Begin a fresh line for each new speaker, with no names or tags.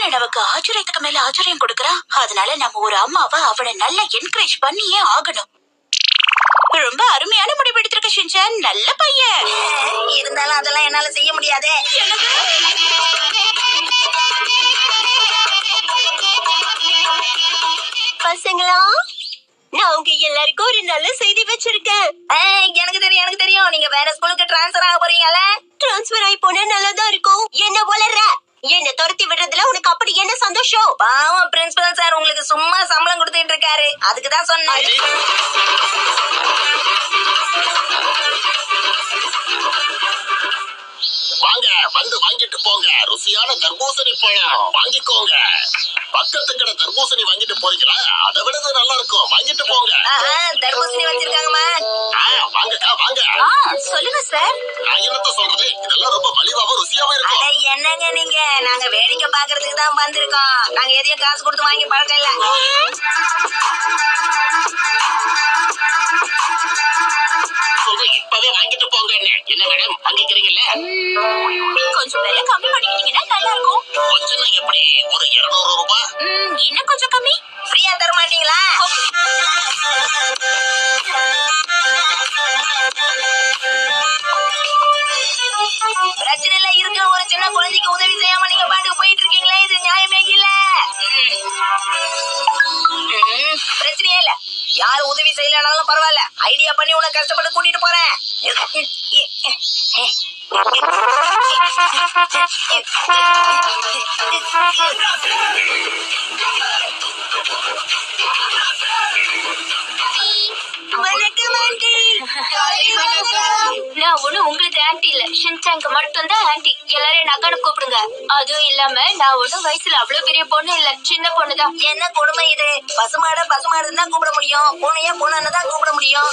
சூரியன் நமக்கு ஆச்சரியத்துக்கு மேல ஆச்சரியம் கொடுக்கறான். அதனால நம்ம ஒரு அம்மாவா அவளை நல்லா என்கரேஜ் பண்ணியே ஆகணும். ரொம்ப அருமையான முடிவு எடுத்திருக்க ஷின்சான். நல்ல பையன்.
இருந்தாலும் அதெல்லாம் என்னால செய்ய முடியாதே.
பசங்களா, நான் உங்க எல்லாருக்கும் ஒரு நல்ல செய்தி வச்சிருக்கேன்.
எனக்கு தெரியும் நீங்க வேற ஸ்கூலுக்கு டிரான்ஸ்ஃபர் ஆக போறீங்கல்ல.
டிரான்ஸ்பர் ஆகி போனா நல்லதா இருக்கும். என்ன வளர்ற? என்ன துரத்தி விடுறதுல உனக்கு அப்படி என்ன சந்தோஷம்?
பாவம் பிரின்சிபல் சார் உங்களுக்கு சும்மா சம்பளம் கொடுத்துட்டு இருக்காரு. அதுக்குதான் சொன்னேன்.
வாங்க வந்து வாங்கிட்டு போங்க. ருசியான தர்பூசணி பழம் வாங்கிக்கோங்க. பக்கத்து கடை தர்பூசணி வாங்கிட்டு போறீங்களா? அதை விட நல்லா இருக்கும். வாங்கிட்டு போங்க.
தர்பூசணி வச்சிருக்காங்கம்மா.
வாங்கக்கா வாங்க.
சொல்லுங்க சார்.
நான் என்னத்த சொல்றது, இதெல்லாம் ரொம்ப மலிவாவும் ருசியாவும் இருக்கும்.
அட என்னங்க நீங்க, நாங்க வேடிக்கை பாக்குறதுக்கு தான் வந்திருக்கோம். நாங்க எதையும் காசு கொடுத்து வாங்கி பழக்கம் இல்ல.
சொல்றேன், இப்பவே வாங்கிட்டு போங்க. என்ன மேடம் வாங்கிக்கிறீங்கல்ல?
கொஞ்சம் விலை கம்மி பண்ணிக்கிட்டீங்கன்னா நல்லா இருக்கும்.
கொஞ்சம் எப்படி? ஒரு 200 ரூபாய்.
இன்னும் கொஞ்சம் கம்மி.
ஃப்ரீயா தர மாட்டீங்களா? பிரச்சனை இல்ல, இருக்கிற ஒரு சின்ன குழந்தைக்கு உதவி செய்யாம நீங்க பாட்டுக்கு போயிட்டு இருக்கீங்களே, இது நியாயமே இல்ல. பிரச்சனையே இல்ல, யாரு உதவி செய்யலனாலும் பரவாயில்ல. ஐடியா பண்ணி உன்னை கஷ்டப்பட்டு கூட்டிட்டு போறேன்.
நான் ஒண்ணு உங்களுக்கு ஆன்டி இல்ல, ஷின்சாங்க்கு மட்டும் தான் ஆன்டி. எல்லாரும் என்ன அக்கானு கூப்பிடுங்க. அதுவும் இல்லாம நான் ஒண்ணும் வயசுல அவ்வளவு பெரிய பொண்ணு இல்ல, சின்ன பொண்ணுதான்.
என்ன கொடுமை இது? பசுமாடுன்னு தான் கூப்பிட முடியும், பூனையா பூனைன்னு தான் கூப்பிட முடியும்.